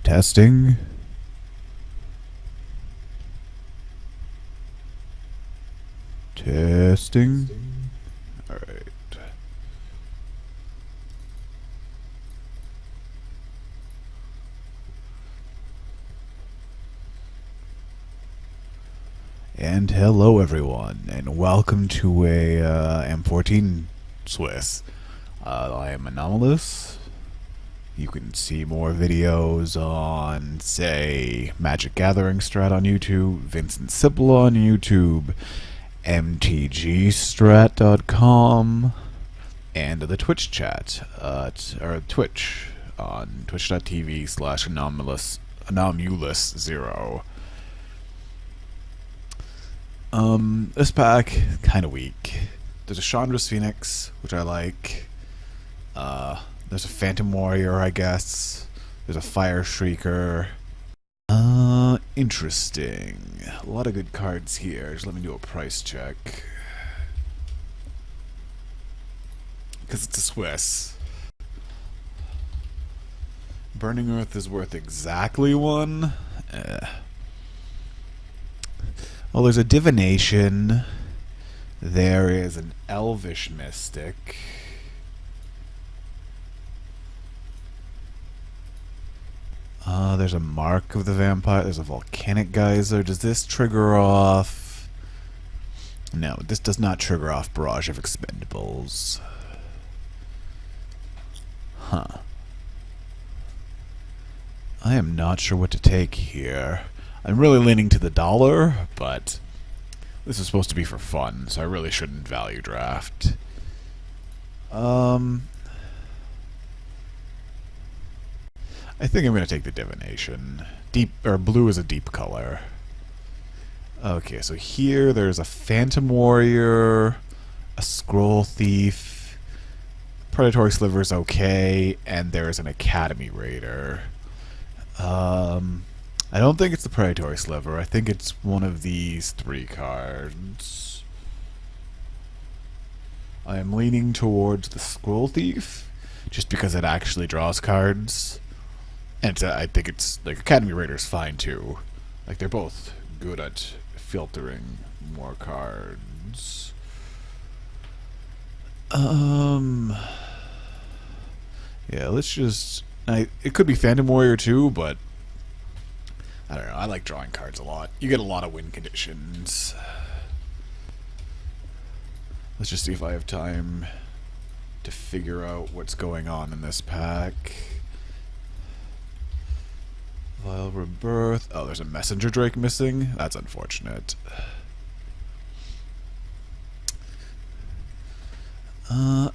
Testing. Testing. All right. And hello everyone, and welcome to a M14 Swiss. I am Anomalous. You can see more videos on, say, MagicGatheringStrat on YouTube, Vincent Sipple on YouTube, MTGstrat.com, and the Twitch chat, or Twitch, on twitch.tv/anomalous0. This pack, kinda weak. There's a Chandra's Phoenix, which I like. There's a Phantom Warrior, I guess. There's a Fire Shrieker. Interesting. A lot of good cards here. Just let me do a price check. Because it's a Swiss. Burning Earth is worth exactly one. Well, there's a Divination. There is an Elvish Mystic. There's a Mark of the Vampire. There's a Volcanic Geyser. Does this trigger off? No, this does not trigger off Barrage of Expendables. Huh. I am not sure what to take here. I'm really leaning to the dollar, but this is supposed to be for fun, so I really shouldn't value draft. I think I'm going to take the Divination. Blue is a deep color. Okay, so here there's a Phantom Warrior, a Scroll Thief, Predatory Sliver is okay, and there's an Academy Raider. I don't think it's the Predatory Sliver. I think it's one of these three cards. I am leaning towards the Scroll Thief, just because it actually draws cards. And I think it's, like, Academy Raider's fine too. Like, they're both good at filtering more cards. Yeah, let's just... it could be Phantom Warrior too, but... I don't know, I like drawing cards a lot. You get a lot of win conditions. Let's just see if I have time to figure out what's going on in this pack. Vile Rebirth. Oh, there's a Messenger Drake missing? That's unfortunate.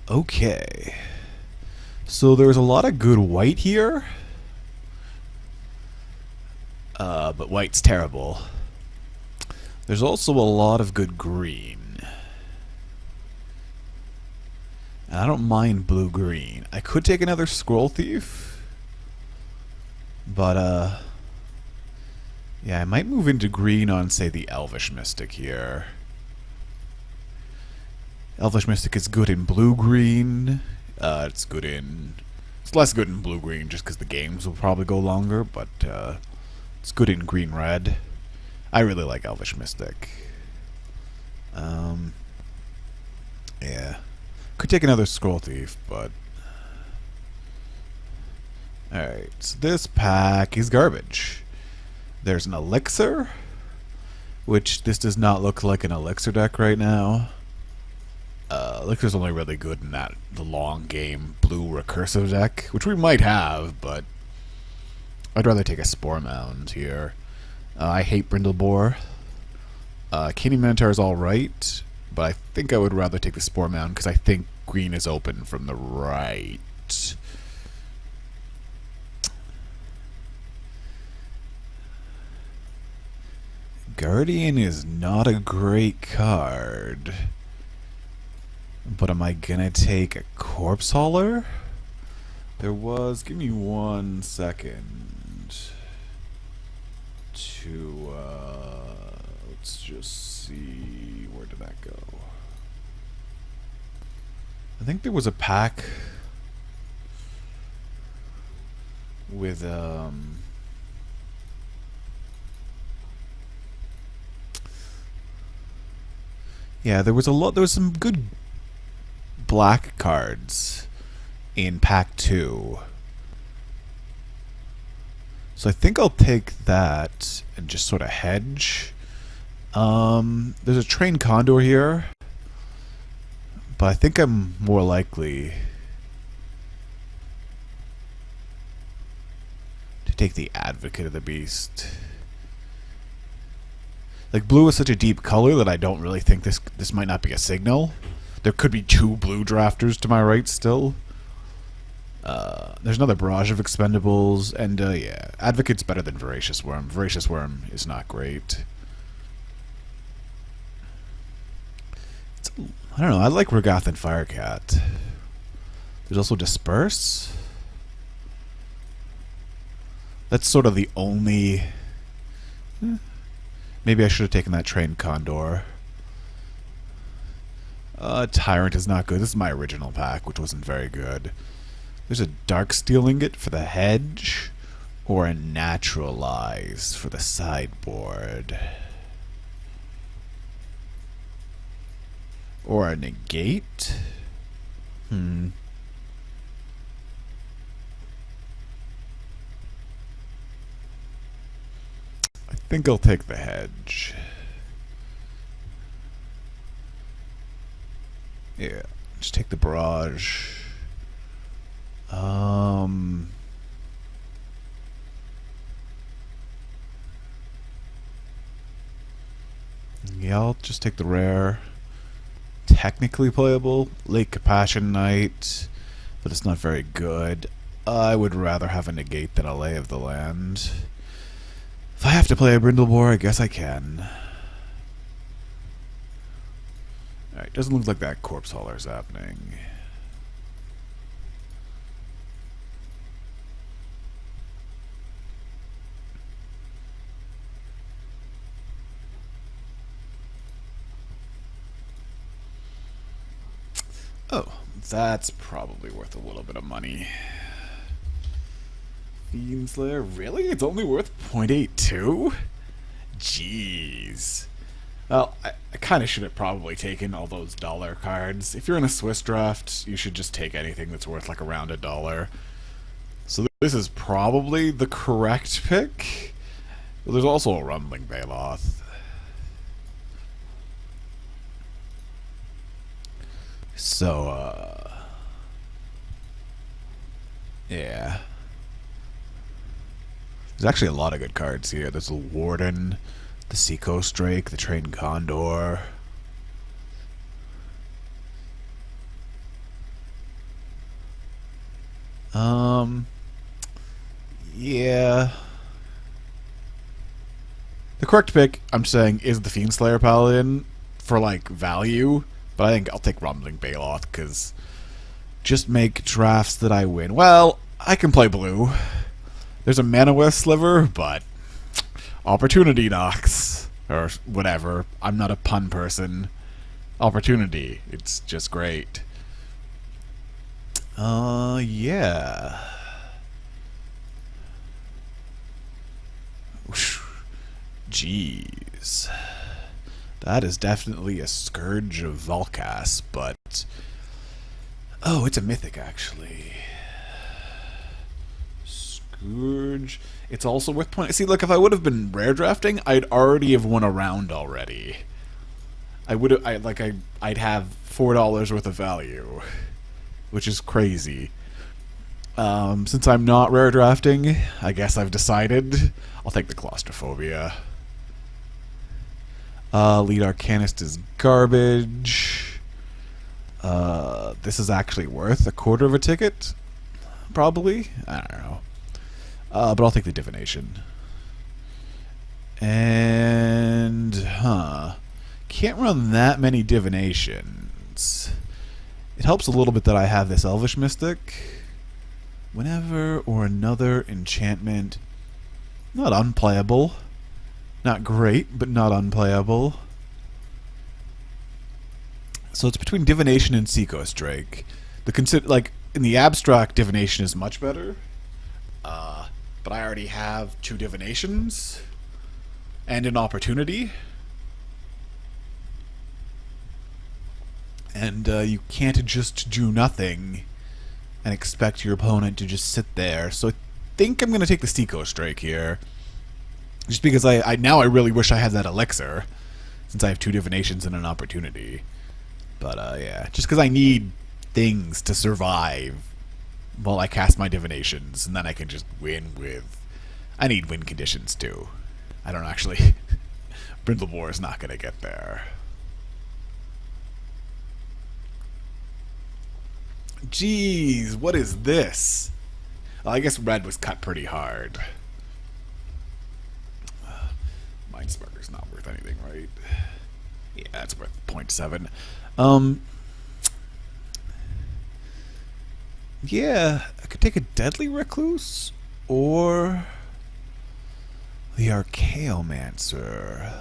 Okay. So there's a lot of good white here. But white's terrible. There's also a lot of good green. And I don't mind blue-green. I could take another Scroll Thief. But, yeah, I might move into green on, say, the Elvish Mystic here. Elvish Mystic is good in blue-green. It's less good in blue-green just because the games will probably go longer, but, it's good in green-red. I really like Elvish Mystic. Yeah. Could take another Scroll Thief, but... Alright, so this pack is garbage. There's an Elixir, which this does not look like an Elixir deck right now. Elixir's only really good in the long game blue recursive deck, which we might have, but I'd rather take a Spore Mound here. I hate Brindlebore. Candy Minotaur is alright, but I think I would rather take the Spore Mound because I think green is open from the right. Guardian is not a great card. But am I gonna take a Corpse Hauler? Give me 1 second to, let's just see, where did that go? I think there was a pack with, Yeah, there was some good black cards in pack 2. So I think I'll take that and just sort of hedge. There's a train condor here, but I think I'm more likely to take the Advocate of the Beast. Like, blue is such a deep color that I don't really think this might not be a signal. There could be 2 blue drafters to my right still. There's another barrage of expendables, and yeah, Advocate's better than Voracious Worm. Voracious Worm is not great. I don't know, I like Regathan Firecat. There's also Disperse. That's sort of the only... Maybe I should have taken that Train Condor. Tyrant is not good. This is my original pack, which wasn't very good. There's a Darksteel Ingot for the hedge, or a Naturalize for the sideboard. Or a Negate? I think I'll take the hedge. Yeah, just take the barrage. Yeah, I'll just take the rare. Technically playable, Lake Compassion Knight, but it's not very good. I would rather have a negate than a Lay of the Land. If I have to play a Brindlebore, I guess I can. Alright, doesn't look like that Corpse Hauler's happening. Oh, that's probably worth a little bit of money. Fiendslayer, really? It's only worth 0.82? Jeez. Well, I kind of should have probably taken all those dollar cards. If you're in a Swiss draft, you should just take anything that's worth like around $1. So this is probably the correct pick. But there's also a Rumbling Baloth. So, yeah. There's actually a lot of good cards here. There's the Warden, the Seacoast Drake, the Train Condor. Yeah. The correct pick, I'm saying, is the Fiendslayer Paladin for, like, value. But I think I'll take Rumbling Baloth, because just make drafts that I win. Well, I can play blue. There's a Mana West Sliver, but opportunity knocks. Or whatever. I'm not a pun person. Opportunity. It's just great. Yeah. Jeez. That is definitely a Scourge of Volcas, but... Oh, it's a mythic, actually. Scourge... It's also worth point... See, look, if I would have been rare drafting, I'd already have won a round already. I would have... I'd have $4 worth of value. Which is crazy. Since I'm not rare drafting, I guess I've decided I'll take the Claustrophobia. Lead Arcanist is garbage. This is actually worth a quarter of a ticket? Probably? I don't know. But I'll take the Divination. And, can't run that many Divinations. It helps a little bit that I have this Elvish Mystic. Whenever or another enchantment. Not unplayable. Not great, but not unplayable. So it's between Divination and Seacoast Drake. In the abstract, Divination is much better. But I already have 2 Divinations and an Opportunity. And you can't just do nothing and expect your opponent to just sit there. So I think I'm going to take the Steco Strike here. Just because I now I really wish I had that Elixir, since I have 2 divinations and an opportunity. But yeah, just because I need things to survive while I cast my divinations, and then I can just win with... I need win conditions too. I don't actually... Brindlebore is not going to get there. Jeez, what is this? Well, I guess red was cut pretty hard. Mind Sparker's not worth anything, right? Yeah, it's worth 0.7. Yeah, I could take a Deadly Recluse or the Archaeomancer.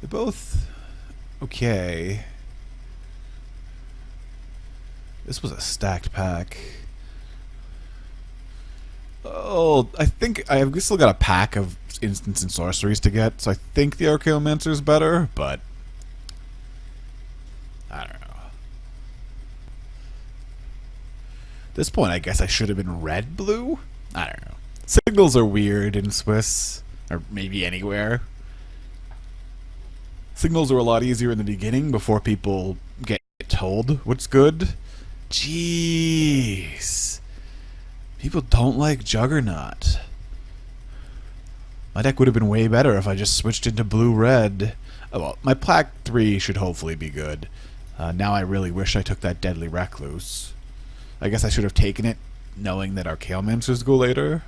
They're both okay. This was a stacked pack. Oh, I think I've still got a pack of instants and sorceries to get, so I think the Archaeomancer is better, but I don't know. At this point, I guess I should have been red-blue? I don't know. Signals are weird in Swiss, or maybe anywhere. Signals are a lot easier in the beginning before people get told what's good. Jeez. People don't like Juggernaut. My deck would have been way better if I just switched into blue-red. Oh, well, my Plaque 3 should hopefully be good. Now I really wish I took that Deadly Recluse. I guess I should have taken it knowing that Archaeomancers go later.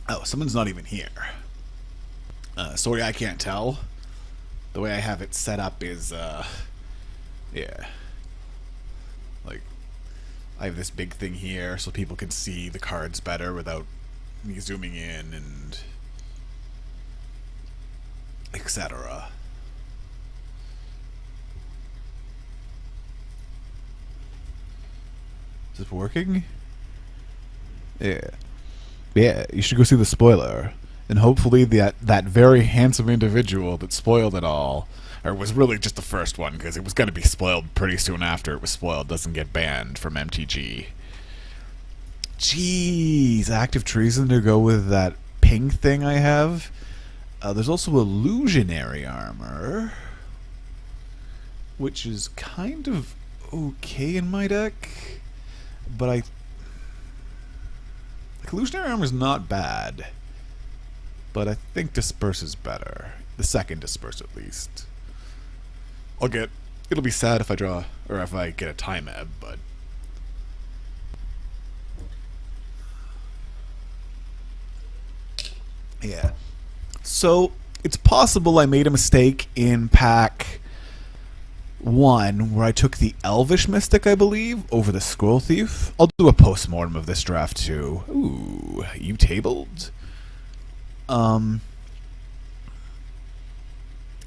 Oh, someone's not even here. Sorry, I can't tell. The way I have it set up is, yeah. Like, I have this big thing here so people can see the cards better without me zooming in and etc. Is this working? Yeah. Yeah, you should go see the spoiler. And hopefully that very handsome individual that spoiled it all, or was really just the first one, because it was going to be spoiled pretty soon after it was spoiled, doesn't get banned from MTG. Jeez, active treason to go with that ping thing I have. There's also illusionary armor, which is kind of okay in my deck, but like, illusionary armor is not bad. But I think Disperse is better. The second Disperse, at least. It'll be sad if I draw, or if I get a Time Ebb, but... yeah. So, it's possible I made a mistake in pack 1, where I took the Elvish Mystic, I believe, over the Scroll Thief. I'll do a post-mortem of this draft, too. Ooh, you tabled? And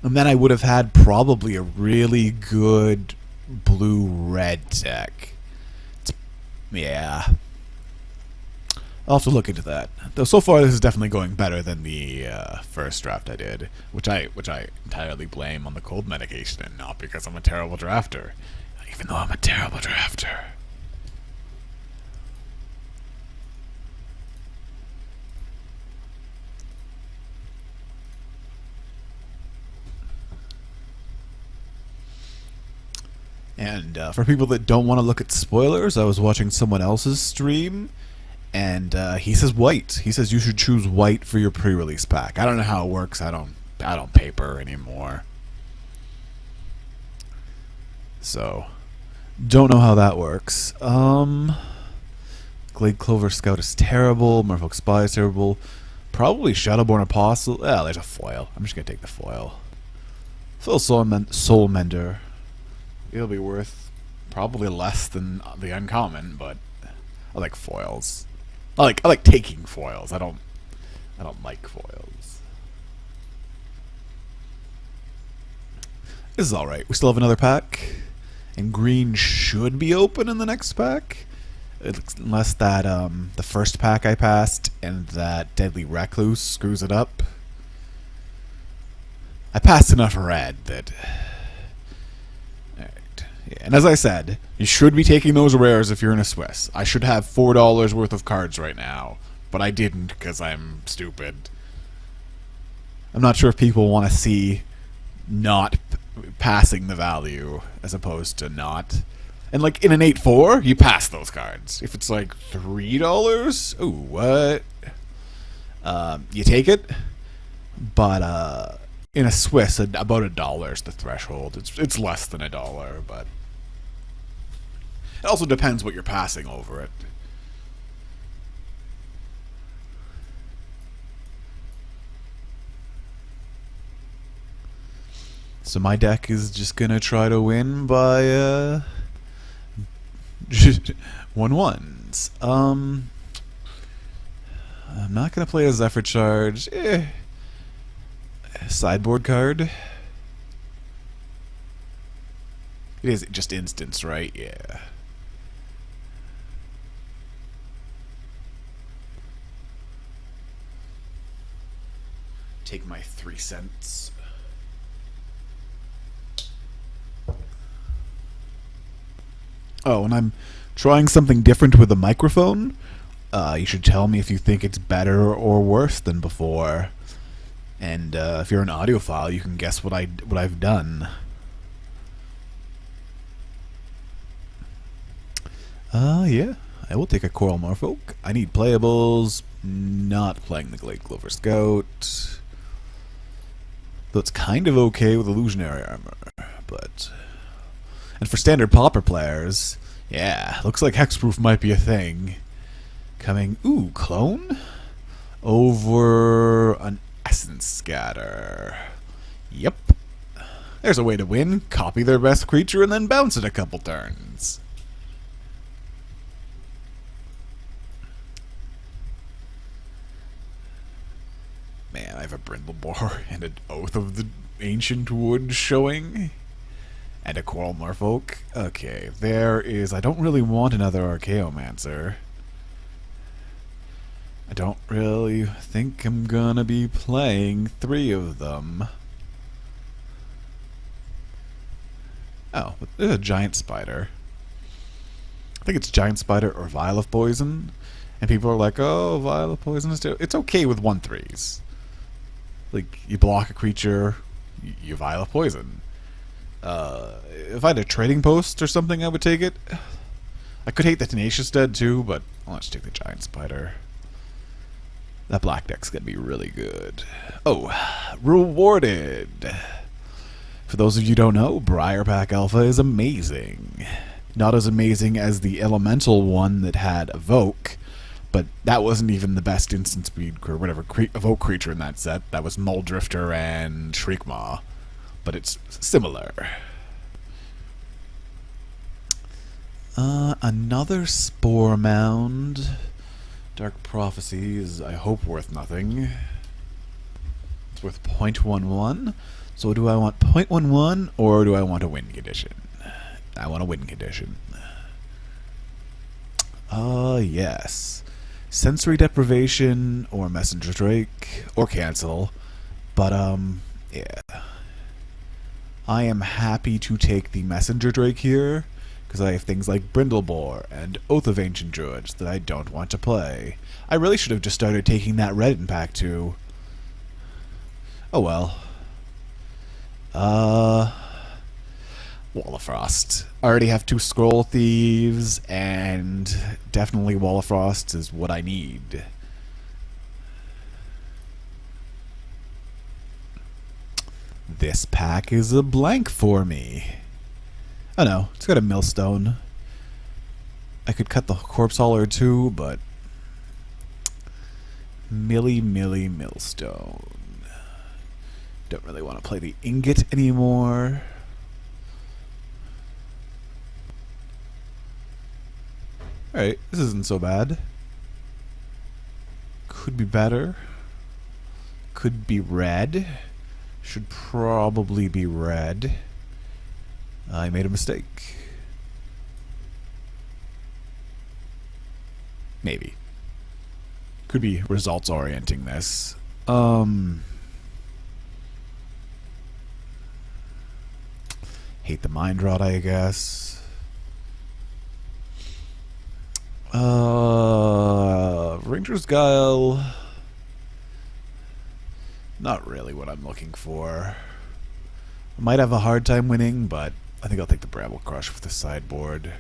then I would have had probably a really good blue-red deck. Yeah. I'll have to look into that. Though so far this is definitely going better than the first draft I did, which I entirely blame on the cold medication and not because I'm a terrible drafter. Even though I'm a terrible drafter. And for people that don't want to look at spoilers, I was watching someone else's stream, and he says white. He says you should choose white for your pre-release pack. I don't know how it works. I don't paper anymore. So, don't know how that works. Glade Clover Scout is terrible. Merfolk Spy is terrible. Probably Shadowborn Apostle. Ah, there's a foil. I'm just gonna take the foil. Full Soul Mender. It'll be worth probably less than the uncommon, but I like foils. I like taking foils. I don't like foils. This is all right. We still have another pack, And green should be open in the next pack. Unless that, the first pack I passed and that Deadly Recluse screws it up. I passed enough red that... Alright. Yeah, and as I said, you should be taking those rares if you're in a Swiss. I should have $4 worth of cards right now, but I didn't because I'm stupid. I'm not sure if people want to see not passing the value as opposed to not. And like in an 8-4, you pass those cards. If it's like $3, ooh, what? You take it, but in a Swiss, about $1 is the threshold. It's less than $1, but it also depends what you're passing over it. So my deck is just gonna try to win by 1/1s. I'm not gonna play a Zephyr Charge. Sideboard card. It is just instants, right? Yeah. Take my 3 cents. Oh, and I'm trying something different with the microphone. You should tell me if you think it's better or worse than before. And if you're an audiophile, you can guess what I've done. Yeah, I will take a Coral Morphoke. I need playables. Not playing the Glade Clover Scout. Though it's kind of okay with Illusionary Armor, but... And for standard Pauper players, yeah, looks like Hexproof might be a thing. Coming, ooh, Clone? Over an Essence Scatter. Yep. There's a way to win. Copy their best creature and then bounce it a couple turns. Man, I have a Brindlebore and an Oath of the Ancient Wood showing. And a Coral Morphoke. Okay, there is... I don't really want another Archaeomancer. I don't really think I'm gonna be playing 3 of them. Oh, there's a Giant Spider. I think it's Giant Spider or Vial of Poison. And people are like, oh, Vial of Poison is too... It's okay with 1/3s. Like, you block a creature, you Vial of Poison. If I had a trading post or something, I would take it. I could hate the Tenacious Dead too, but I'll just take the Giant Spider. That black deck's gonna be really good. Oh, rewarded. For those of you who don't know, Briar Pack Alpha is amazing. Not as amazing as the elemental one that had Evoke, but that wasn't even the best instant speed or whatever Evoke creature in that set. That was Muldrifter and Shriekmaw. But it's similar. Another Spore Mound. Dark Prophecy is, I hope, worth nothing. It's worth 0.11. So do I want 0.11 or do I want a win condition? I want a win condition. Yes. Sensory Deprivation or Messenger Drake or cancel. But, yeah. I am happy to take the Messenger Drake here, because I have things like Brindlebore and Oath of Ancient Druids that I don't want to play. I really should have just started taking that red in pack 2. Oh well. Wall of Frost. I already have 2 Scroll Thieves, and definitely Wall of Frost is what I need. This pack is a blank for me. Oh no, it's got a Millstone. I could cut the Corpse Hauler too, but... Millstone. Don't really want to play the Ingot anymore. Alright, this isn't so bad. Could be better. Could be red. Should probably be red. I made a mistake. Maybe. Could be results orienting this. Hate the Mind Rod, I guess. Ranger's Guile. Not really what I'm looking for. I might have a hard time winning, but I think I'll take the Bramble Crush with the sideboard.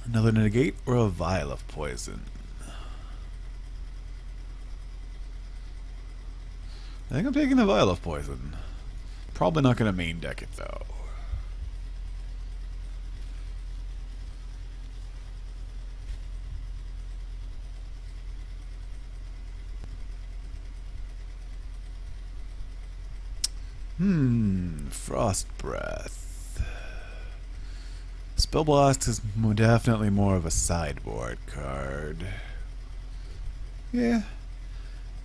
Another negate or a vial of poison? I think I'm taking the vial of poison. Probably not going to main deck it though. Frost Breath. Spell Blast is definitely more of a sideboard card. Yeah,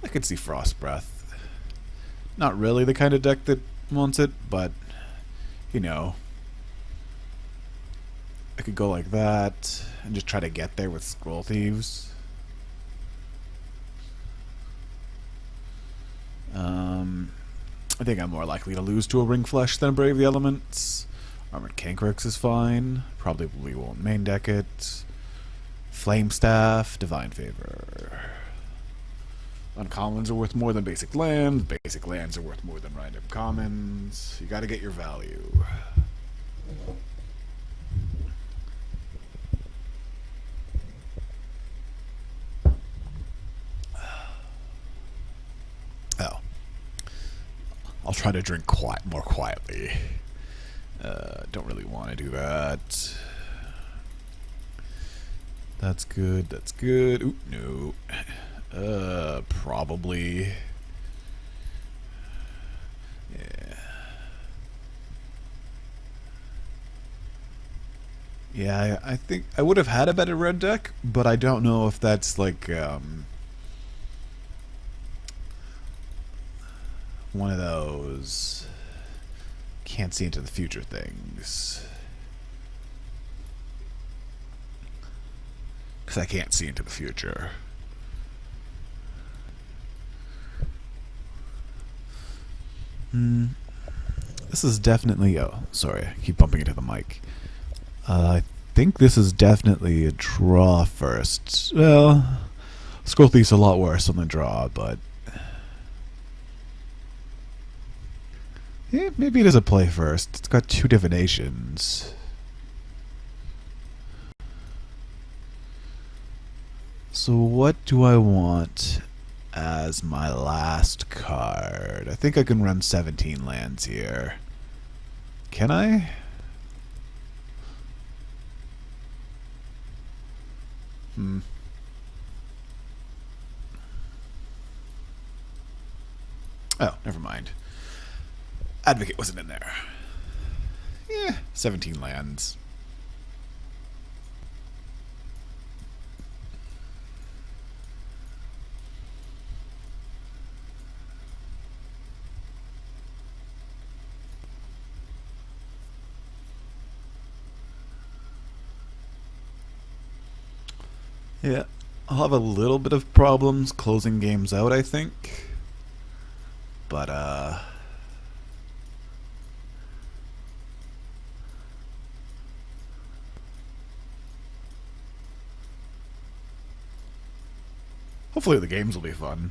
I could see Frost Breath. Not really the kind of deck that wants it, but, you know, I could go like that and just try to get there with Scroll Thieves. I think I'm more likely to lose to a Ring Flesh than a Brave the Elements. Armored Cankrex is fine. Probably won't main deck it. Flame Staff, Divine Favor. Uncommons are worth more than basic lands. Basic lands are worth more than random commons. You gotta get your value. Oh. I'll try to drink more quietly. Don't really want to do that. That's good, that's good. Oop, no. Probably. Yeah. Yeah, I think I would have had a better red deck, but I don't know if that's like, one of those can't see into the future things. Because I can't see into the future. This is definitely... Oh, sorry. I keep bumping into the mic. I think this is definitely a draw first. Well, Scroll Thief's a lot worse on the draw, but... yeah, maybe it is a play first. It's got two divinations. So what do I want as my last card? I think I can run 17 lands here. Can I? Oh, never mind. Advocate wasn't in there. Yeah, 17 lands. Yeah, I'll have a little bit of problems closing games out, I think. But, hopefully the games will be fun.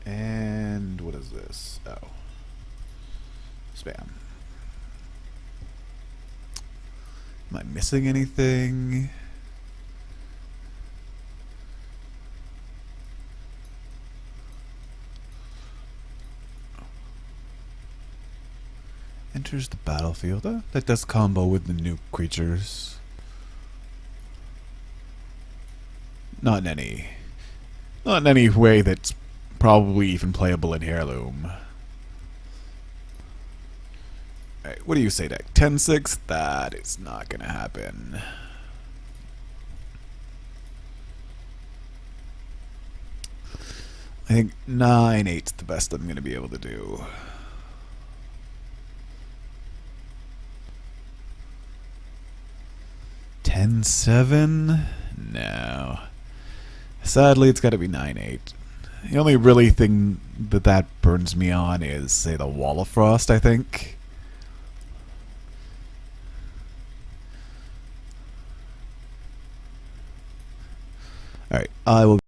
And what is this? Oh. Spam. Am I missing anything? Enters the battlefield. That does combo with the new creatures. Not in any way that's probably even playable in Heirloom. Alright, what do you say, deck? 10-6? That is not gonna happen. I think 9-8's the best I'm gonna be able to do. $10-7? No. Sadly, it's got to be 9-8. The only really thing that burns me on is, say, the Wall of Frost, I think. Alright, I will